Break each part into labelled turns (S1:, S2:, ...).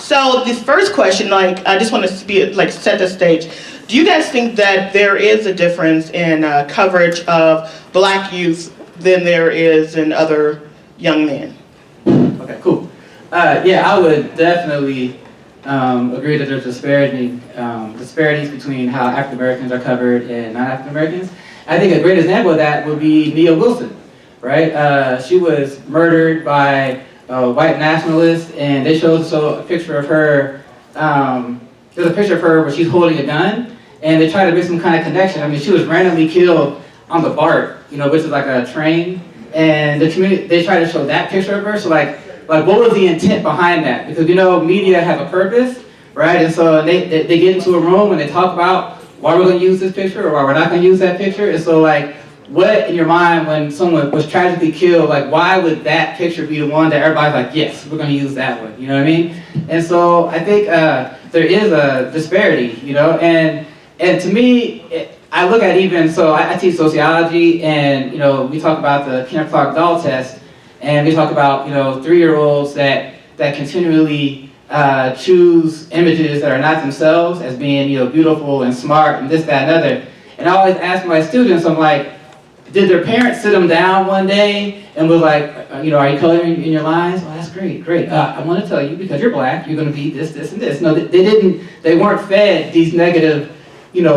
S1: So this first question, like, I just want to set the stage. Do you guys think that there is a difference in coverage of Black youth than there is in other young men?
S2: Okay, cool. Yeah, I would definitely agree that there's disparities between how African Americans are covered and non-African Americans. I think a great example of that would be Nia Wilson, right? She was murdered by a white nationalist, and they showed a picture of her. There's a picture of her where she's holding a gun, and they try to make some kind of connection. I mean, she was randomly killed on the BART, which is like a train, and the community, they try to show that picture of her. So like what was the intent behind that? Because media have a purpose, right? And so they get into a room and they talk about why we're going to use this picture or why we're not going to use that picture. And so like, what in your mind when someone was tragically killed, like why would that picture be the one that everybody's like, yes, we're going to use that one, you know what I mean? And so I think there is a disparity, and to me, I look at I teach sociology, and we talk about the Kenner-Clark-Doll test, and we talk about 3-year-olds that continually choose images that are not themselves as being beautiful and smart and this, that, and other. And I always ask my students, I'm like, did their parents sit them down one day and was like, are you coloring in your lines? Well, that's great. I want to tell you, because you're Black, you're going to be this, this, and this. No, they weren't fed these negative,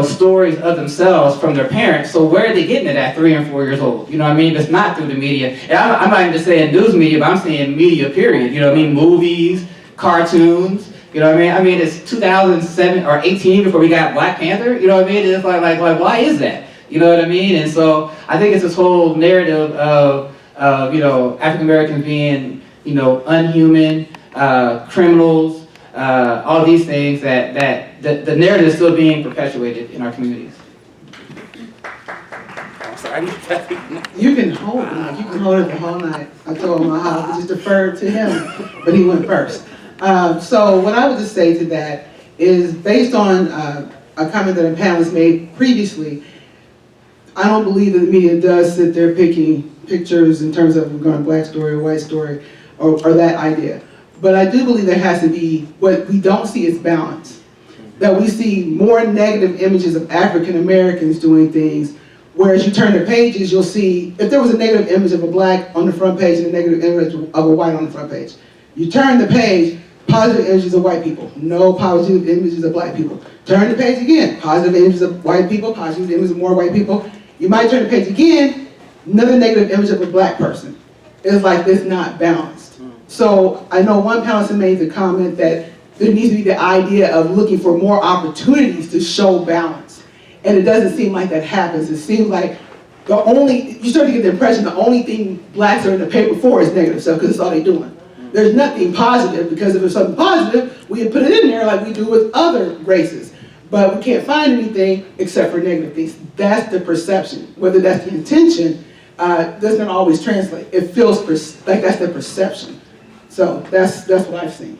S2: stories of themselves from their parents. So where are they getting it at 3 and 4 years old? You know what I mean? If it's not through the media. And I'm not even just saying news media, but I'm saying media, period. You know what I mean? Movies, cartoons. You know what I mean? I mean, it's 2007 or 18 before we got Black Panther. You know what I mean? It's like why is that? You know what I mean? And so I think it's this whole narrative of African Americans being, unhuman, criminals, all these things that the narrative is still being perpetuated in our communities. I'm sorry.
S3: You can hold it. You can hold it the whole night. I told him I would just defer to him, but he went first. So what I would just say to that is based on a comment that a panelist made previously. I don't believe that the media does sit there picking pictures in terms of going Black story or white story or that idea. But I do believe there has to be, what we don't see is balance. That we see more negative images of African Americans doing things, whereas you turn the pages, you'll see, if there was a negative image of a Black on the front page and a negative image of a white on the front page, you turn the page, positive images of white people, no positive images of Black people. Turn the page again, positive images of white people, positive images of more white people. You might turn the page again, another negative image of a Black person. It's like it's not balanced. So I know one panelist made the comment that there needs to be the idea of looking for more opportunities to show balance. And it doesn't seem like that happens. It seems like you start to get the impression the only thing Blacks are in the paper for is negative stuff because that's all they're doing. There's nothing positive, because if there's something positive, we would put it in there like we do with other races. But we can't find anything except for negative things. That's the perception. Whether that's the intention doesn't always translate. It feels like that's the perception. So that's what I've seen.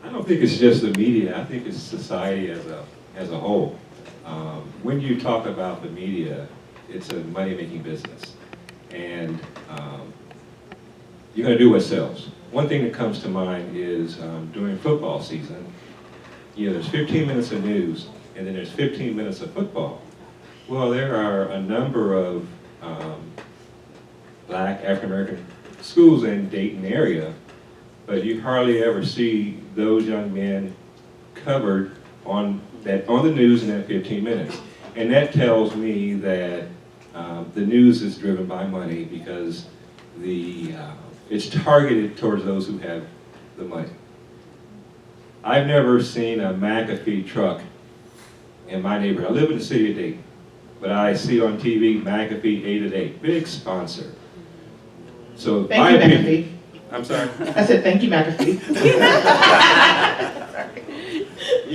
S4: I don't think it's just the media. I think it's society as a whole. When you talk about the media, it's a money-making business, and you're going to do what sells. One thing that comes to mind is during football season, there's 15 minutes of news, and then there's 15 minutes of football. Well, there are a number of Black African-American schools in Dayton area, but you hardly ever see those young men covered on the news in that 15 minutes. And that tells me that the news is driven by money, because it's targeted towards those who have the money. I've never seen a McAfee truck in my neighborhood. I live in the city of Dayton, but I see on TV McAfee 8 at 8, big sponsor. So
S1: thank you, McAfee.
S4: I'm sorry.
S1: I said thank you, McAfee.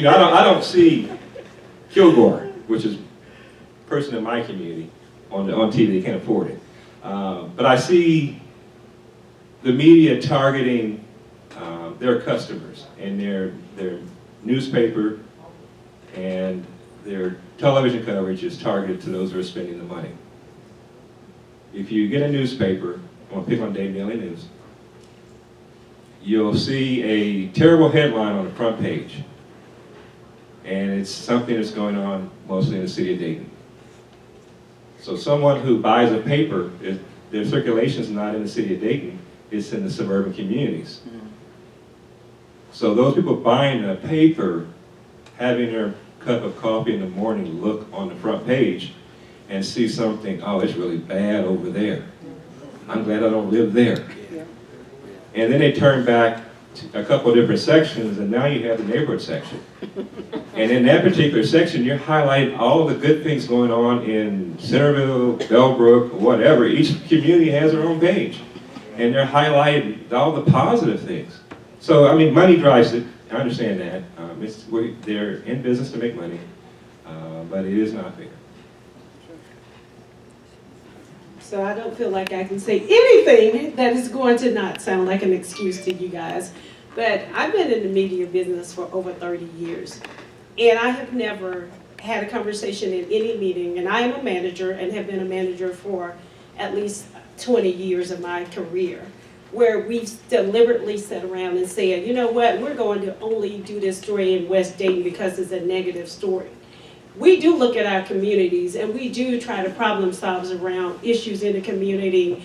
S4: I don't see Kilgore, which is a person in my community, on TV. They can't afford it. But I see the media targeting their customers, and their newspaper and their television coverage is targeted to those who are spending the money. if you get a newspaper, I'm gonna pick on Dayton Daily News, you'll see a terrible headline on the front page. And it's something that's going on mostly in the city of Dayton. So someone who buys a paper, their circulation is not in the city of Dayton, it's in the suburban communities. So those people buying a paper, having their cup of coffee in the morning, look on the front page and see something, oh, it's really bad over there. I'm glad I don't live there. And then they turn back to a couple of different sections, and now you have the neighborhood section. And in that particular section, you're highlighting all of the good things going on in Centerville, Bellbrook, whatever. Each community has their own page. And they're highlighting all the positive things. So, I mean, money drives it. I understand that. They're in business to make money, but it is not fair.
S5: So I don't feel like I can say anything that is going to not sound like an excuse to you guys. But I've been in the media business for over 30 years. And I have never had a conversation in any meeting. And I am a manager and have been a manager for at least 20 years of my career, where we've deliberately sat around and said, you know what, we're going to only do this story in West Dayton because it's a negative story. We do look at our communities and we do try to problem solve around issues in the community,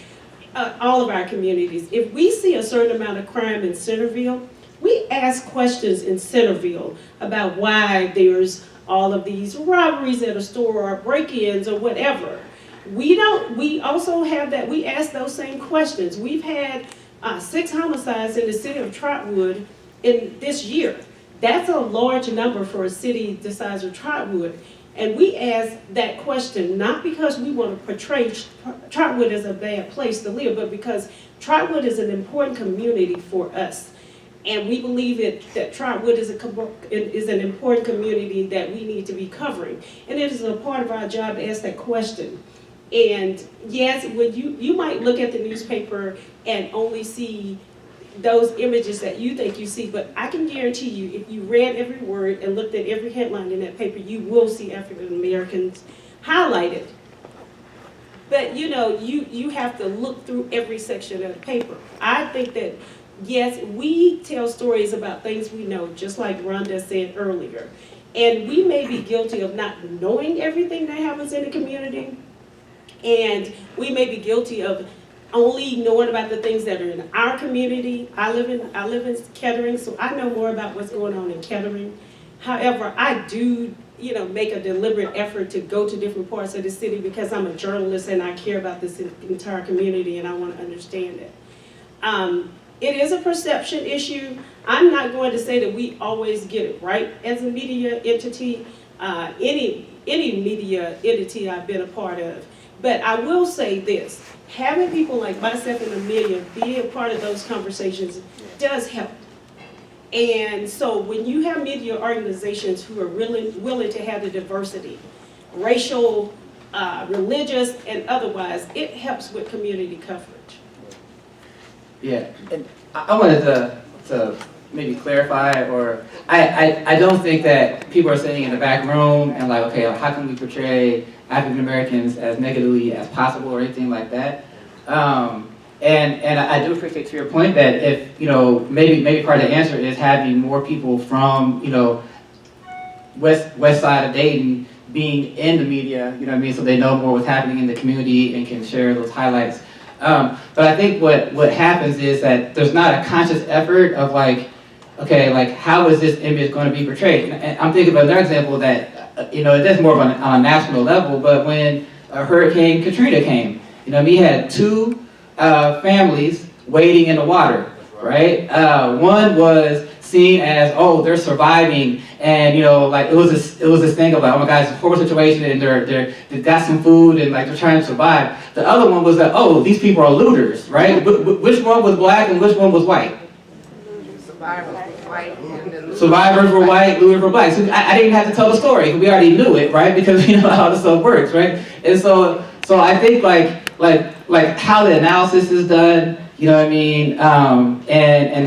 S5: all of our communities. If we see a certain amount of crime in Centerville, we ask questions in Centerville about why there's all of these robberies at a store or break-ins or whatever. We also have that, we ask those same questions. We've had 6 homicides in the city of Trotwood in this year. That's a large number for a city the size of Trotwood. And we ask that question not because we want to portray Trotwood as a bad place to live, but because Trotwood is an important community for us. And we believe that Trotwood is an important community that we need to be covering. And it is a part of our job to ask that question. And yes, when you might look at the newspaper and only see those images that you think you see, but I can guarantee you, if you read every word and looked at every headline in that paper, you will see African Americans highlighted. But you know, you have to look through every section of the paper. I think that, yes, we tell stories about things we know, just like Rhonda said earlier. And we may be guilty of not knowing everything that happens in the community. And we may be guilty of only knowing about the things that are in our community. I live in Kettering, so I know more about what's going on in Kettering. However, I do, make a deliberate effort to go to different parts of the city because I'm a journalist and I care about this entire community and I want to understand it. It is a perception issue. I'm not going to say that we always get it right as a media entity, any media entity I've been a part of. But I will say this, having people like myself and Amelia be a part of those conversations does help. And so when you have media organizations who are really willing to have the diversity, racial, religious, and otherwise, it helps with community coverage.
S2: Yeah, and I wanted to maybe clarify, or I don't think that people are sitting in the back room and like, okay, how can we portray African Americans as negatively as possible or anything like that. And I do appreciate to your point that if, maybe part of the answer is having more people from, west side of Dayton being in the media, so they know more what's happening in the community and can share those highlights. But I think what happens is that there's not a conscious effort of like, okay, like how is this image going to be portrayed? And I'm thinking of another example that, that's more on a national level, but when Hurricane Katrina came, we had 2 families wading in the water, right? One was seen as, oh, they're surviving, and it was this thing of like, oh my God, it's a horrible situation, and they got some food, and like they're trying to survive. The other one was that, oh, these people are looters, right? Which one was black and which one was white? Survivors were white, looters were black. So I didn't have to tell the story. We already knew it, right? Because we know how this stuff works, right? And so I think like how the analysis is done, and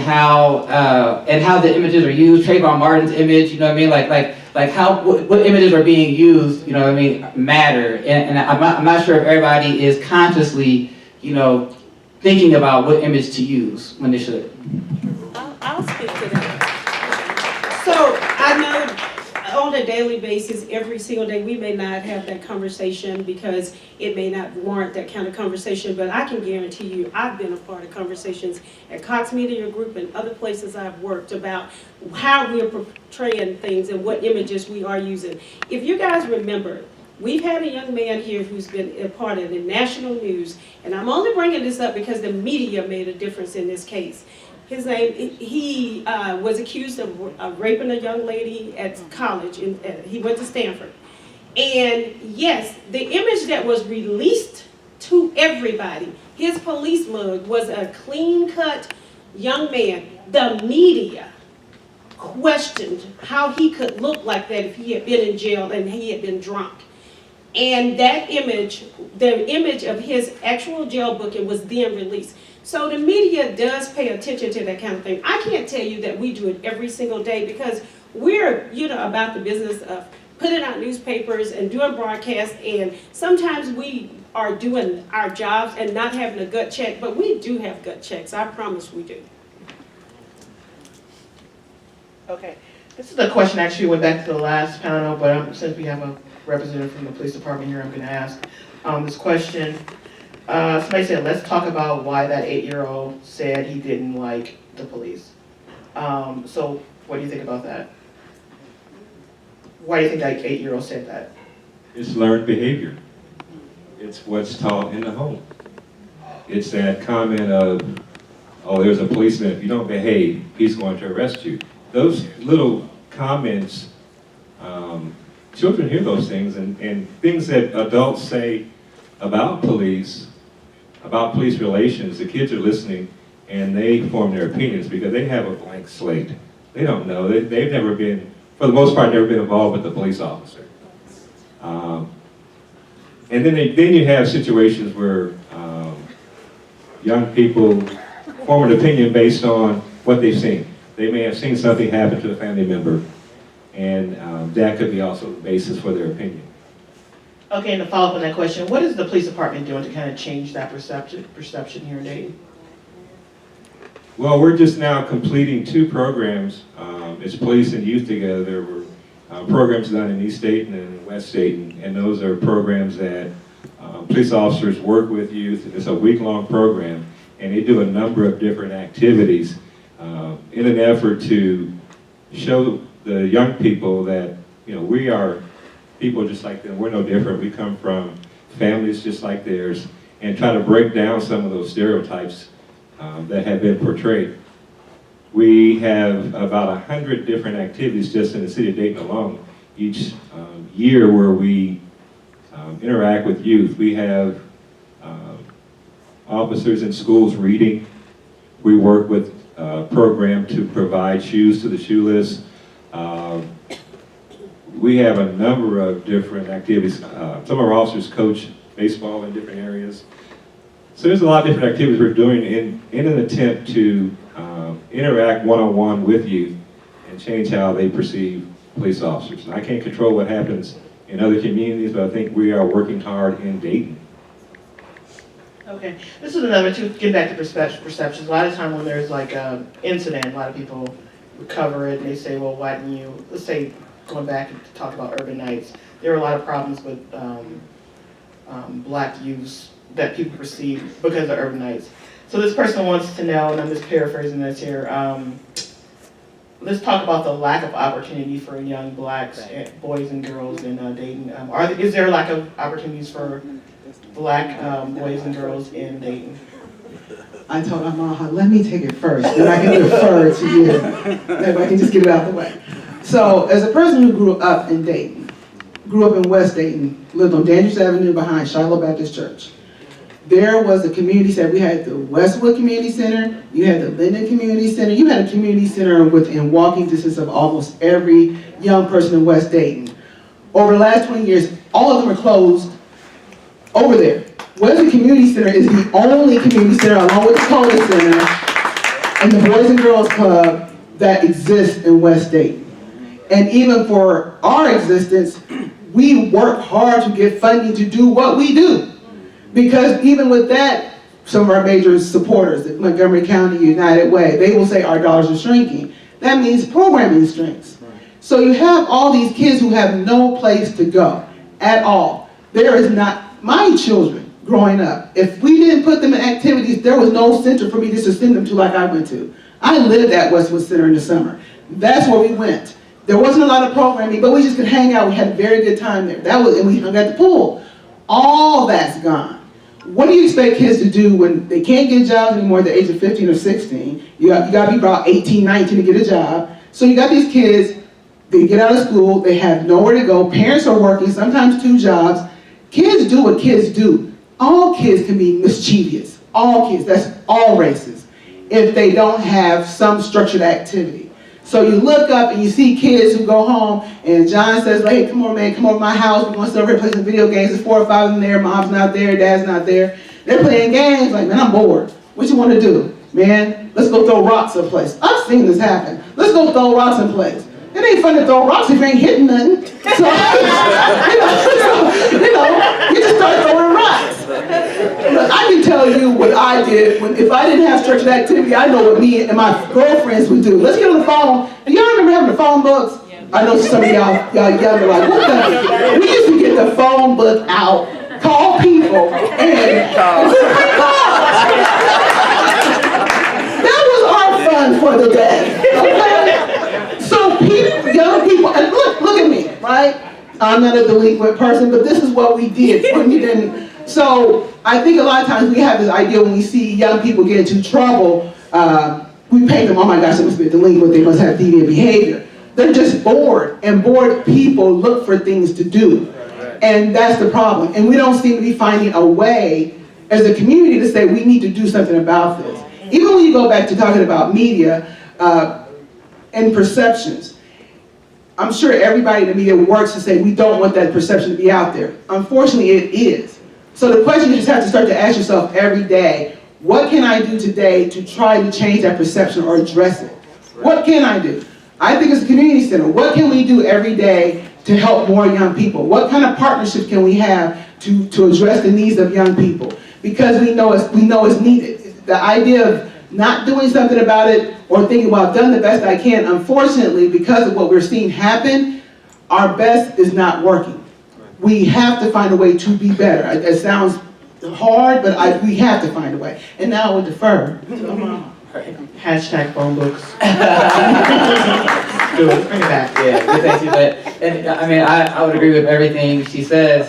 S2: how the images are used. Trayvon Martin's image, like like what images are being used, you know what I mean, matter. And I'm not sure if everybody is consciously, you know, thinking about what image to use when they should.
S5: I'll speak to that. So I know on a daily basis, every single day, we may not have that conversation because it may not warrant that kind of conversation, but I can guarantee you, I've been a part of conversations at Cox Media Group and other places I've worked about how we're portraying things and what images we are using. If you guys remember, we've had a young man here who's been a part of the national news, and I'm only bringing this up because the media made a difference in this case. His name, he was accused of raping a young lady at college, he went to Stanford. And yes, the image that was released to everybody, his police mug was a clean-cut young man. The media questioned how he could look like that if he had been in jail and he had been drunk. And that image, the image of his actual jail booking was then released. So the media does pay attention to that kind of thing. I can't tell you that we do it every single day because we're, you know, about the business of putting out newspapers and doing broadcasts, and sometimes we are doing our jobs and not having a gut check, but we do have gut checks. I promise we do.
S1: Okay, this is a question actually went back to the last panel, but since we have a representative from the police department here, I'm going to ask this question. Somebody said, let's talk about why that 8-year-old said he didn't like the police. So what do you think about that? Why do you think that 8-year-old said that?
S4: It's learned behavior. It's what's taught in the home. It's that comment of, oh, there's a policeman, if you don't behave, he's going to arrest you. Those little comments, children hear those things, and things that adults say about police relations, the kids are listening and they form their opinions because they have a blank slate. They don't know. They've never been, for the most part, never been involved with a police officer. And then you have situations where young people form an opinion based on what they've seen. They may have seen something happen to a family member, and that could be also the basis for their opinion.
S1: Okay, and to follow up on that question, what is the police department doing to kind of change that perception here in Dayton?
S4: Well, we're just now completing 2 programs. It's police and youth together. There were programs done in East Dayton and West Dayton, and those are programs that police officers work with youth. It's a week-long program, and they do a number of different activities in an effort to show the young people that, you know, we are people just like them. We're no different. We come from families just like theirs, and try to break down some of those stereotypes that have been portrayed. We have about 100 different activities just in the city of Dayton alone each year where we interact with youth. We have officers in schools reading. We work with a program to provide shoes to the shoeless. We have a number of different activities. Some of our officers coach baseball in different areas. So there's a lot of different activities we're doing in an attempt to interact one-on-one with youth and change how they perceive police officers. And I can't control what happens in other communities, but I think we are working hard in Dayton.
S1: Okay, this is another, to get back to perceptions. A lot of time when there's like an incident, a lot of people cover it and they say, well, why didn't you, let's say, going back and talk about urban nights, there are a lot of problems with black youth that people perceive because of urban nights. So this person wants to know, and I'm just paraphrasing this here, let's talk about the lack of opportunity for young blacks, boys and girls in Dayton. Is there a lack of opportunities for black boys and girls in Dayton?
S3: I told Amaha, let me take it first, then I can defer to you, if I can just get it out of the way. So, as a person who grew up in Dayton, grew up in West Dayton, lived on Dandridge Avenue behind Shiloh Baptist Church. There was a community center. We had the Westwood Community Center, you had the Linden Community Center, you had a community center within walking distance of almost every young person in West Dayton. Over the last 20 years, all of them are closed over there. Wesley Community Center is the only community center, along with the Columnist Center and the Boys and Girls Club, that exists in West Dayton. And even for our existence, we work hard to get funding to do what we do. Because even with that, some of our major supporters, the Montgomery County United Way, they will say our dollars are shrinking. That means programming shrinks. So you have all these kids who have no place to go at all. There is not, my children growing up, if we didn't put them in activities, there was no center for me just to send them to like I went to. I lived at Westwood Center in the summer. That's where we went. There wasn't a lot of programming, but we just could hang out. We had a very good time there. And we hung at the pool. All that's gone. What do you expect kids to do when they can't get jobs anymore at the age of 15 or 16? You got to be about 18, 19 to get a job. So you got these kids, they get out of school, they have nowhere to go. Parents are working, sometimes 2 jobs. Kids do what kids do. All kids can be mischievous. All kids, that's all races, if they don't have some structured activity. So you look up and you see kids who go home and John says, hey, come on man, come over to my house. We want to sit over here and play some video games. There's 4 or 5 of them there. Mom's not there, dad's not there. They're playing games. Like, man, I'm bored. What you want to do? Man, let's go throw rocks someplace. I've seen this happen. Let's go throw rocks someplace. It ain't fun to throw rocks if you ain't hitting nothing. So, you just start throwing rocks. But I can tell you what I did. If I didn't have structured activity, I know what me and my girlfriends would do. Let's get on the phone. Do y'all remember having the phone books? Yeah. I know some of y'all young are like, what the? We used to get the phone book out, call people, and that was our fun for the day. Okay? So people, young people, and look at me, right? I'm not a delinquent person, but this is what we did when we didn't. So I think a lot of times we have this idea when we see young people get into trouble, we paint them, oh my gosh, they must be a delinquent, they must have deviant behavior. They're just bored, and bored people look for things to do. And that's the problem. And we don't seem to be finding a way as a community to say we need to do something about this. Even when you go back to talking about media and perceptions, I'm sure everybody in the media works to say we don't want that perception to be out there. Unfortunately, it is. So the question you just have to start to ask yourself every day, what can I do today to try to change that perception or address it? What can I do? I think as a community center, what can we do every day to help more young people? What kind of partnerships can we have to address the needs of young people? Because we know it's needed. The idea of not doing something about it or thinking, well, I've done the best I can, unfortunately, because of what we're seeing happen, our best is not working. We have to find a way to be better. It sounds hard, but we have to find a way. And now I would defer to Amaha.
S1: Hashtag phone books.
S2: Good.
S1: Bring it back.
S2: Yeah, good, thank you. But and, I mean, I would agree with everything she says.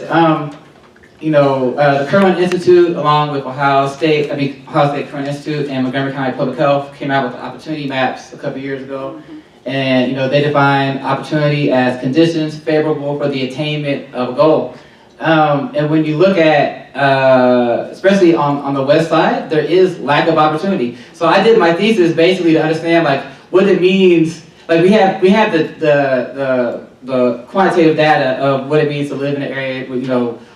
S2: The Kerwin Institute, along with Ohio State Kerwin Institute and Montgomery County Public Health came out with the opportunity maps a couple years ago. And they define opportunity as conditions favorable for the attainment of a goal. And when you look at, especially on the west side, there is lack of opportunity. So I did my thesis basically to understand like what it means. Like we have the quantitative data of what it means to live in an area with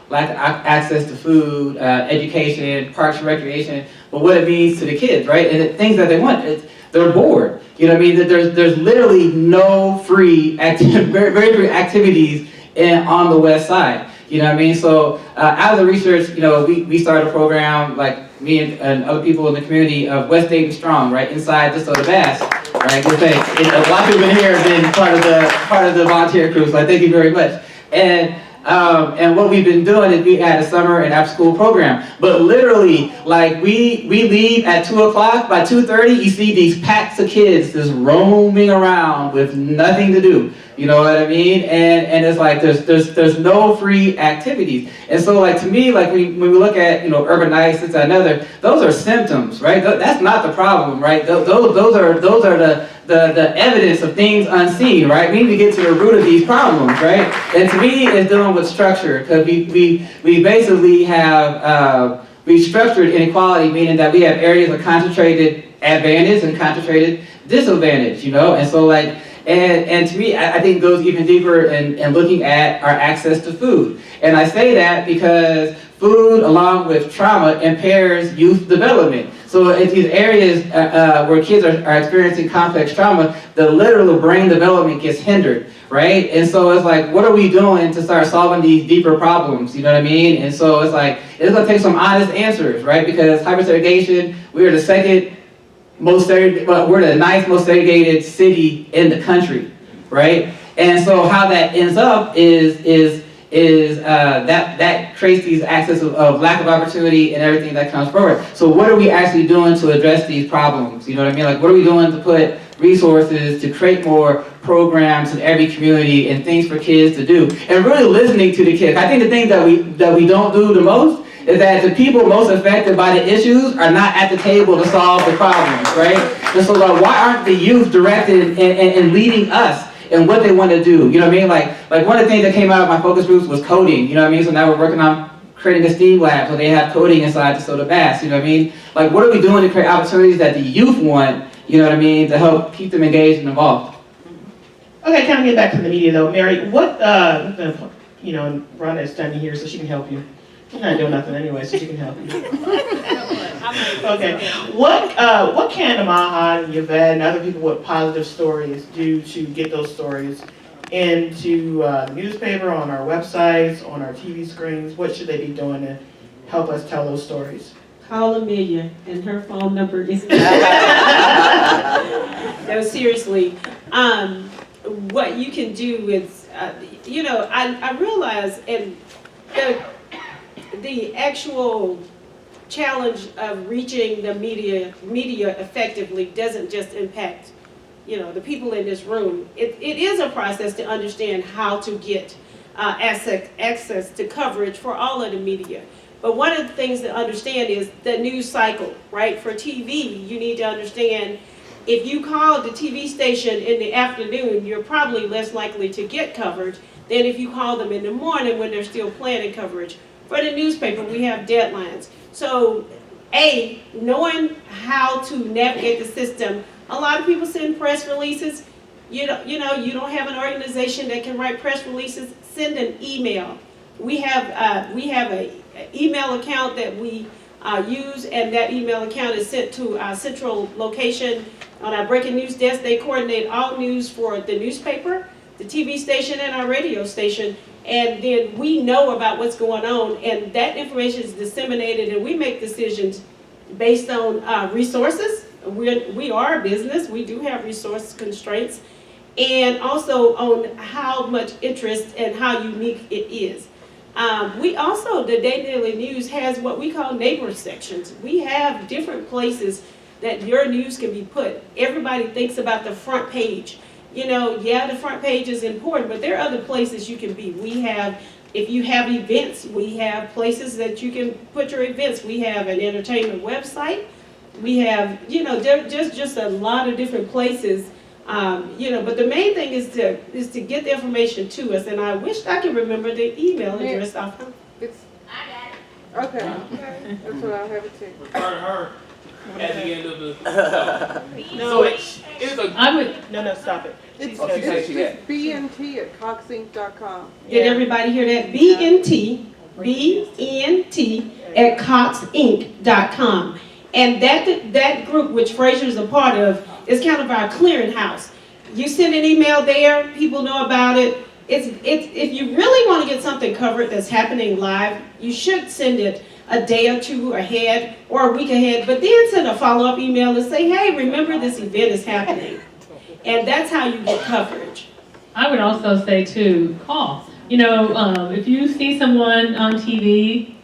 S2: lack of access to food, education, parks and recreation, but what it means to the kids, right? And the things that they want, they're bored. You know what I mean? There's literally no free very free activities on the west side. You know what I mean? So out of the research, we started a program, like me and other people in the community of West Dayton Strong, right, inside the Soda Bass, right? Good thing. A lot of people in here have been part of the volunteer crew, so I thank you very much. And what we've been doing is we had a summer and after school program. But literally, like we leave at 2 o'clock, by 2:30, you see these packs of kids just roaming around with nothing to do. You know what I mean? And it's like there's no free activities. And so like to me, like when we look at urbanitis, it's another, those are symptoms, right? That's not the problem, right? Those are the evidence of things unseen, right? We need to get to the root of these problems, right? And to me, it's dealing with structure, because we basically have we've structured inequality, meaning that we have areas of concentrated advantage and concentrated disadvantage, and so like. And to me, I think it goes even deeper in looking at our access to food. And I say that because food, along with trauma, impairs youth development. So in these areas where kids are experiencing complex trauma, the literal brain development gets hindered, right? And so it's like, what are we doing to start solving these deeper problems? You know what I mean? And so it's like, it's gonna take some honest answers, right? Because hypersegregation, we're the second most segregated, well, we're the ninth most segregated city in the country, right? And so how that ends up is that creates these access of lack of opportunity and everything that comes forward. So what are we actually doing to address these problems? You know what I mean? Like, what are we doing to put resources to create more programs in every community and things for kids to do? And really listening to the kids. I think the thing that we don't do the most is that the people most affected by the issues are not at the table to solve the problems, right? And so like, why aren't the youth directed and leading us and what they want to do? You know what I mean? Like one of the things that came out of my focus groups was coding, you know what I mean? So now we're working on creating a STEAM lab, so they have coding inside the soda baths, you know what I mean? Like, what are we doing to create opportunities that the youth want, you know what I mean, to help keep them engaged and involved?
S1: Okay, kind of get back to the media though. Mary, what, you know, Rhonda is standing here so she can help you. She's not doing nothing anyway, so she can help you. Okay, what can Amaha and Yvette and other people with positive stories do to get those stories into the newspaper, on our websites, on our TV screens? What should they be doing to help us tell those stories?
S5: Call Amelia, and her phone number is. No, seriously. What you can do is, you know, I realize, and the actual challenge of reaching the media effectively doesn't just impact, you know, the people in this room. It is a process to understand how to get access to coverage for all of the media. But one of the things to understand is the news cycle, right? For TV, you need to understand if you call the TV station in the afternoon, you're probably less likely to get coverage than if you call them in the morning when they're still planning coverage. For the newspaper, we have deadlines. So, knowing how to navigate the system. A lot of people send press releases. You don't have an organization that can write press releases. Send an email. We have a email account that we use, and that email account is sent to our central location on our breaking news desk. They coordinate all news for the newspaper, the TV station, and our radio station. And then we know about what's going on, and that information is disseminated, and we make decisions based on resources. We are a business. We do have resource constraints, and also on how much interest and how unique it is. We also, the Dayton Daily News has what we call neighbor sections. We have different places that your news can be put. Everybody thinks about the front page. You know, yeah, the front page is important, but there are other places you can be. We have, if you have events, we have places that you can put your events. We have an entertainment website. We have, you know, just a lot of different places. You know, but the main thing is to get the information to us. And I wish I could remember the email address off.
S6: Okay, that's what I'll have it to.
S7: At the end of the.
S1: No,
S7: it's a.
S1: I would, no, stop it.
S6: It's
S1: She's-
S6: BNT at coxinc.com.
S5: Did everybody hear that? BNT at coxinc.com. And that group, which Fraser's a part of, is kind of our clearinghouse. You send an email there, people know about it. If you really want to get something covered that's happening live, you should send it a day or two ahead or a week ahead, but then send a follow-up email and say, hey, remember this event is happening. And that's how you get coverage.
S8: I would also say too, call. You know, if you see someone on TV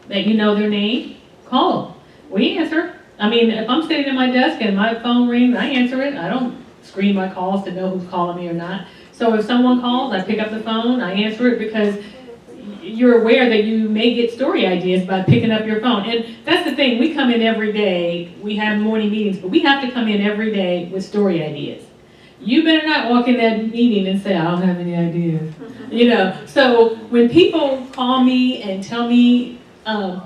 S8: that you know their name, call them. We answer. I mean, if I'm sitting at my desk and my phone rings, I answer it. I don't screen my calls to know who's calling me or not. So if someone calls, I pick up the phone, I answer it, because you're aware that you may get story ideas by picking up your phone. And that's the thing, we come in every day, we have morning meetings, but we have to come in every day with story ideas. You better not walk in that meeting and say, I don't have any ideas. You know, so when people call me and tell me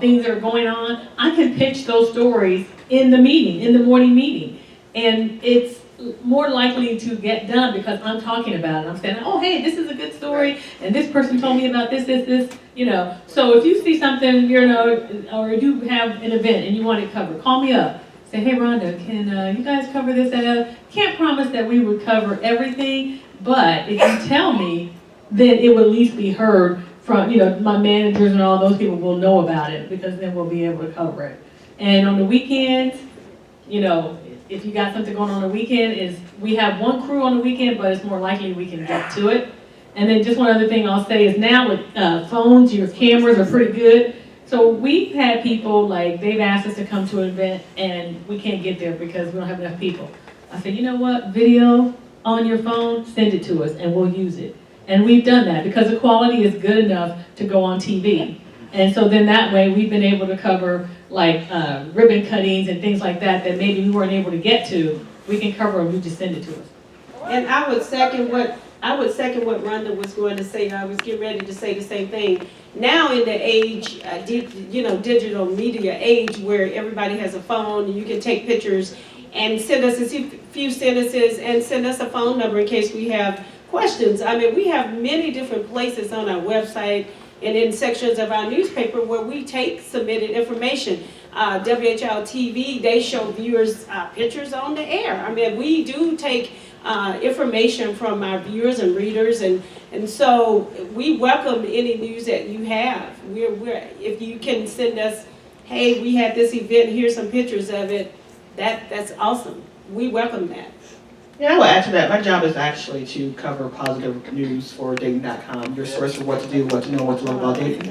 S8: things that are going on, I can pitch those stories in the meeting, in the morning meeting. And it's more likely to get done because I'm talking about it. I'm saying, oh, hey, this is a good story, and this person told me about this, you know. So if you see something, you know, or you have an event and you want it covered, call me up. say, hey Rhonda, can you guys cover this and that? Can't promise that we would cover everything, but if you tell me, then it will at least be heard from, my managers and all those people will know about it, because then we'll be able to cover it. And on the weekends, if you got something going on the weekend, we have one crew on the weekend, but it's more likely we can get to it. And then just one other thing I'll say is now with phones, your cameras are pretty good. So we've had people, they've asked us to come to an event and we can't get there because we don't have enough people. I said, you know what, video on your phone, send it to us and we'll use it. And we've done that because the quality is good enough to go on TV. And so then that way we've been able to cover ribbon cuttings and things like that maybe we weren't able to get to. We can cover them, you just send it to us.
S5: And I would second what Rhonda was going to say. I was getting ready to say the same thing. Now in the age, digital media age where everybody has a phone and you can take pictures and send us a few sentences and send us a phone number in case we have questions. I mean, we have many different places on our website and in sections of our newspaper where we take submitted information. WHL TV, they show viewers pictures on the air. I mean, we do take information from our viewers and readers, and so we welcome any news that you have. If you can send us, hey, we had this event, here's some pictures of it, that's awesome. We welcome that.
S1: Yeah, I will add to that. My job is actually to cover positive news for Dayton.com, your source for what to do, what to know, what to love about Dayton.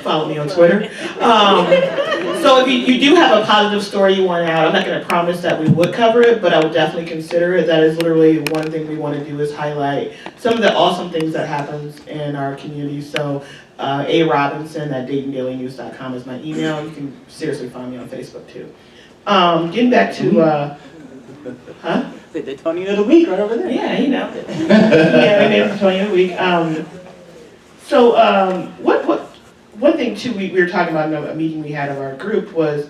S1: Follow me on Twitter. So if you do have a positive story you want out, I'm not going to promise that we would cover it, but I would definitely consider it. That is literally one thing we want to do is highlight some of the awesome things that happens in our community. So A. Robinson at DaytonDailyNews.com is my email. You can seriously find me on Facebook too. Getting back to... Huh?
S9: The Daytonian of the Week right over there.
S1: Yeah, yeah, we made Daytonian of the Week. One thing too we were talking about in a meeting we had of our group was,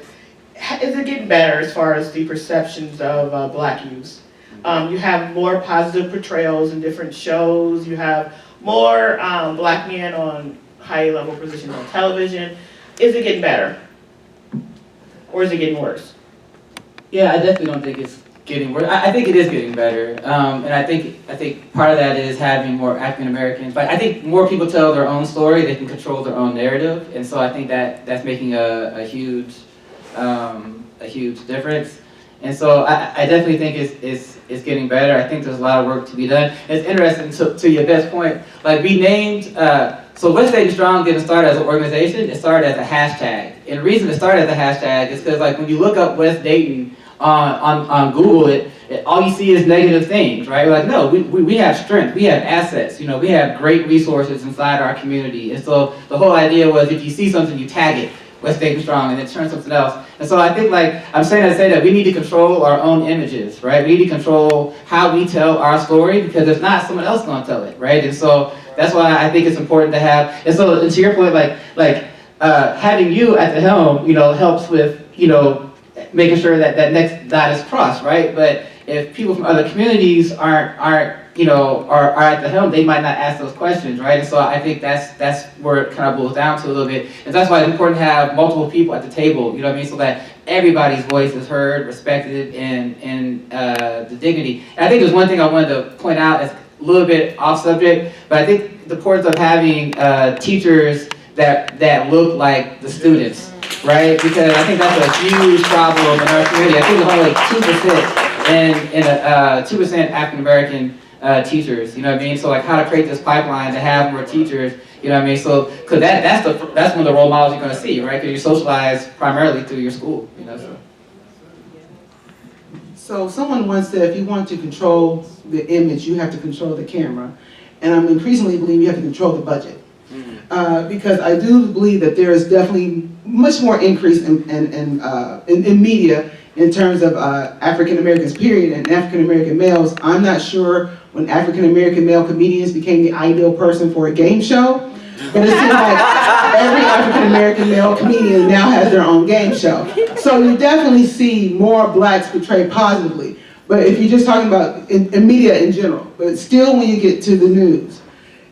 S1: is it getting better as far as the perceptions of Black youth? You have more positive portrayals in different shows. You have more Black men on high-level positions on television. Is it getting better, or is it getting worse?
S2: Yeah, I definitely don't think it's getting worse. I think it is getting better, and I think part of that is having more African Americans. But I think more people tell their own story, they can control their own narrative, and so I think that's making a huge difference. And so I definitely think it's getting better. I think there's a lot of work to be done. It's interesting, to Yvette's point, we named, so West Dayton Strong didn't start as an organization, it started as a hashtag. And the reason it started as a hashtag is because when you look up West Dayton on Google, all you see is negative things, right? We're no, we have strength, we have assets, we have great resources inside our community. And so the whole idea was if you see something, you tag it, West Dayton Strong, and then turn something else. And so I think I'm saying that we need to control our own images, right? We need to control how we tell our story, because if not, someone else is gonna tell it, right? And so that's why I think it's important to have, and to your point, having you at the helm, helps with, making sure that next dot is crossed, right? But if people from other communities are at the helm, they might not ask those questions, right? And so I think that's where it kind of boils down to a little bit. And that's why it's important to have multiple people at the table, so that everybody's voice is heard, respected, and the dignity. And I think there's one thing I wanted to point out as a little bit off subject, but I think the importance of having teachers that look like the students, right? Because I think that's a huge problem in our community. I think there's only 2% African American teachers. So how to create this pipeline to have more teachers. So because that's one of the role models you're going to see, right? Because you socialize primarily through your school.
S3: So someone once said, if you want to control the image, you have to control the camera, and I'm increasingly believe you have to control the budget. Because I do believe that there is definitely much more increase in media in terms of African Americans, period, and African American males. I'm not sure when African American male comedians became the ideal person for a game show, but it seems like every African American male comedian now has their own game show. So you definitely see more blacks portrayed positively. But if you're just talking about in media in general, but still when you get to the news,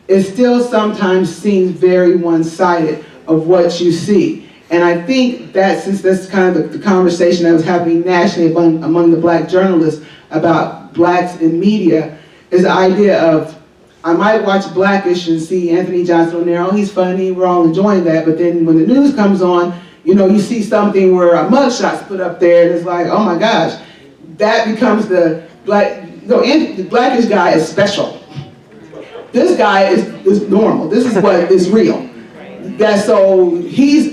S3: it still sometimes seems very one-sided of what you see. And I think that since that's kind of the conversation that was happening nationally among the black journalists about blacks in media, is the idea of, I might watch Blackish and see Anthony Johnson on there, oh, he's funny, we're all enjoying that, but then when the news comes on, you know, you see something where a mugshot's put up there and it's like, oh my gosh, that becomes the black, the Blackish guy is special. This guy is normal, this is what is real. That so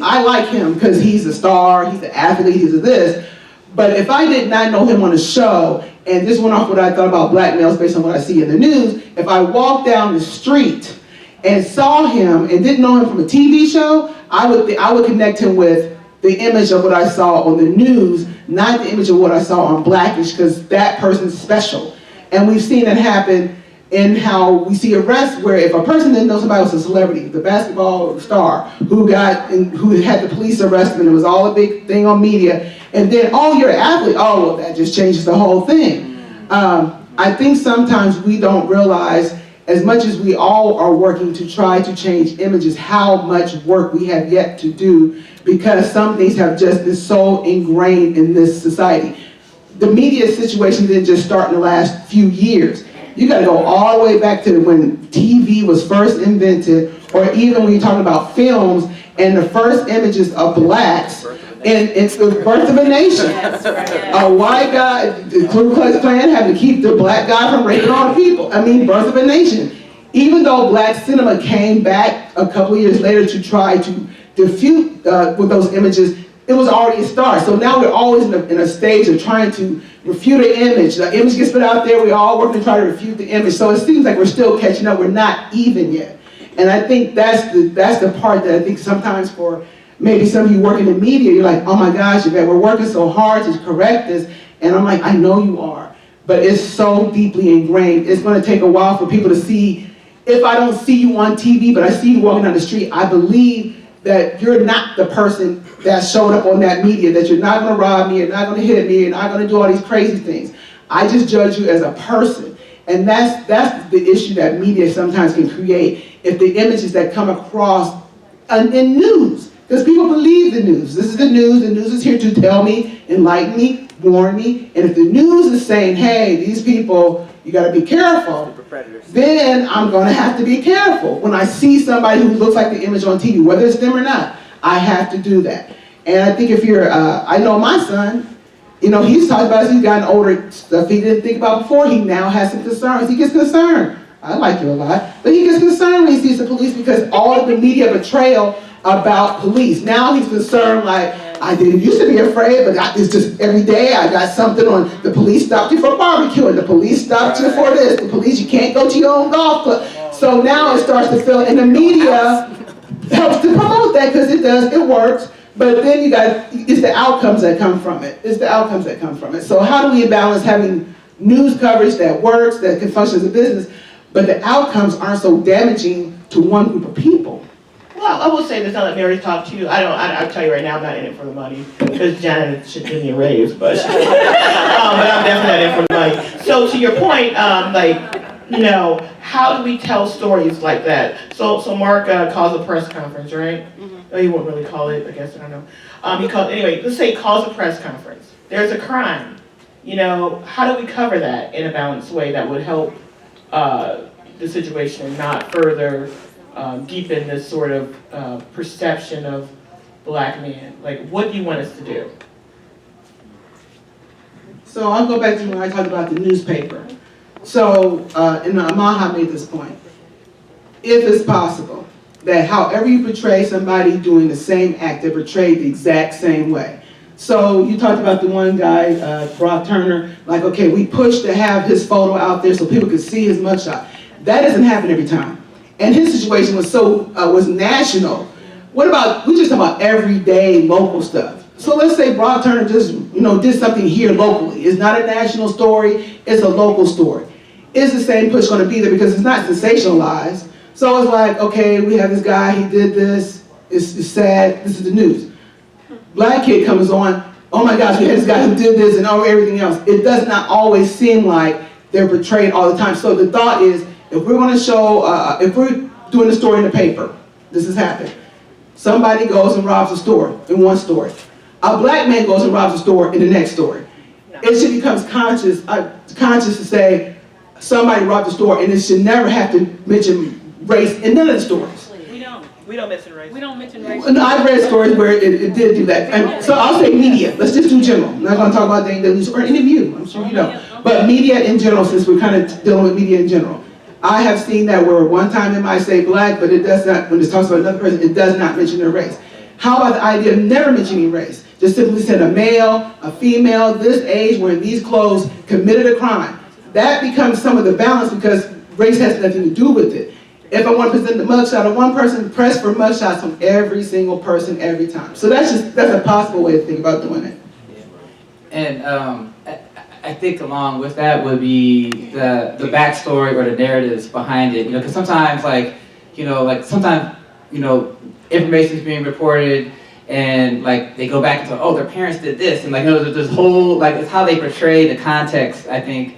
S3: I like him because he's a star, he's an athlete, he's a this, but if I did not know him on a show, and this went off what I thought about black males based on what I see in the news, if I walked down the street and saw him and didn't know him from a TV show, I would connect him with the image of what I saw on the news, not the image of what I saw on Blackish, because that person's special. And we've seen it happen in how we see arrests where if a person didn't know somebody was a celebrity, the basketball star who had the police arrest him, and it was all a big thing on media, and then, oh, you're an athlete, oh, well, that just changes the whole thing. I think sometimes we don't realize, as much as we all are working to try to change images, how much work we have yet to do, because some things have just been so ingrained in this society. The media situation didn't just start in the last few years. You gotta go all the way back to when TV was first invented, or even when you're talking about films, and the first images of blacks, and it's the birth of a nation. A white guy, the Ku Klux Klan had to keep the black guy from raping all the people. I mean, birth of a nation. Even though black cinema came back a couple of years later to try to defute with those images, it was already a start. So now we're always in a stage of trying to refute an image. The image gets put out there, we all work to try to refute the image. So it seems like we're still catching up, we're not even yet. And I think that's the part that I think sometimes for maybe some of you working in media, you're like, oh my gosh, Yvette, we're working so hard to correct this. And I'm like, I know you are, but it's so deeply ingrained. It's gonna take a while for people to see, if I don't see you on TV, but I see you walking down the street, I believe that you're not the person that showed up on that media, that you're not gonna rob me, you're not gonna hit me, you're not gonna do all these crazy things. I just judge you as a person. And that's the issue that media sometimes can create, if the images that come across in news. Because people believe the news. This is the news is here to tell me, enlighten me, warn me. And if the news is saying, hey, these people, you gotta be careful, then I'm gonna have to be careful. When I see somebody who looks like the image on TV, whether it's them or not, I have to do that. And I think if you're, I know my son, you know, he's talked about as he's gotten older, stuff he didn't think about before, he now has some concerns. He gets concerned. I like you a lot, but he gets concerned when he sees the police because all of the media betrayal about police. Now he's concerned like, I didn't used to be afraid, but it's just every day I got something on, the police stopped you for barbecuing, the police stopped you for this, the police, you can't go to your own golf club. So now it starts to feel, and the media helps to promote that because it works, but then it's the outcomes that come from it. It's the outcomes that come from it. So how do we balance having news coverage that works, that can function as a business, but the outcomes aren't so damaging to one group of people?
S1: Well, I will say this, now that Mary talked to you, I'll tell you right now, I'm not in it for the money, because Janet should give me a raise, but, but I'm definitely not in for the money. So to your point, how do we tell stories like that? So Mark calls a press conference, right? Mm-hmm. He won't really call it, I guess, I don't know. Anyway, let's say he calls a press conference. There's a crime. How do we cover that in a balanced way that would help the situation and not further deepen this sort of perception of black men? Like, what do you want us to do?
S3: So I'll go back to when I talked about the newspaper. So, and Amaha made this point. If it's possible that however you portray somebody doing the same act, they're portrayed the exact same way. So you talked about the one guy, Brock Turner, like, okay, we pushed to have his photo out there so people could see his mugshot. That doesn't happen every time. And his situation was national. What about, we just talking about everyday local stuff. So let's say Brock Turner just, did something here locally. It's not a national story, it's a local story. Is the same push going to be there because it's not sensationalized? So it's like, okay, we have this guy, he did this, it's sad, this is the news. Black kid comes on, oh my gosh, we had this guy who did this and everything else. It does not always seem like they're portrayed all the time. So the thought is, if we're going to show, if we're doing a story in the paper, this has happened. Somebody goes and robs a store in one story. A black man goes and robs a store in the next story. It should become conscious to say somebody robbed the store, and it should never have to mention race in none of the stories.
S7: We don't mention race.
S8: We don't mention race.
S3: No, I've read stories where it did do that. And so I'll say media. Let's just do general. I'm not going to talk about Dayton Daily or any of you. I'm sure you know. But media in general, since we're kind of dealing with media in general. I have seen that where one time it might say black, but it does not, when it talks about another person, it does not mention their race. How about the idea of never mentioning race? Just simply said a male, a female, this age, wearing these clothes, committed a crime. That becomes some of the balance because race has nothing to do with it. If I want to present the mugshot of one person, press for mugshots from every single person every time. So that's a possible way to think about doing it.
S2: And I think along with that would be the backstory or the narratives behind it. Because sometimes, information is being reported, and they go back and say, oh, their parents did this, and there's this whole it's how they portray the context. I think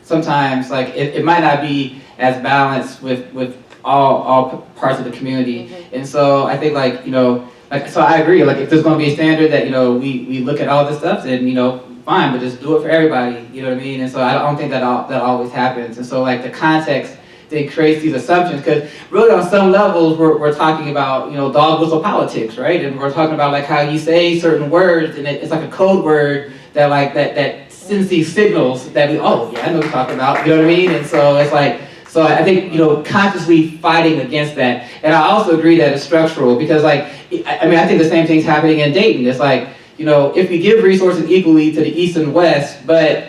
S2: sometimes it might not be as balanced with all parts of the community, and so I think so I agree. If there's going to be a standard that we look at all this stuff, then fine, but just do it for everybody. You know what I mean? And so I don't think that always happens. And so the context that creates these assumptions, because really on some levels we're talking about dog whistle politics, right? And we're talking about how you say certain words, and it's like a code word that that sends these signals that I know what you're talking about. You know what I mean? And so it's so I think consciously fighting against that. And I also agree that it's structural because I think the same thing's happening in Dayton. It's if we give resources equally to the East and West, but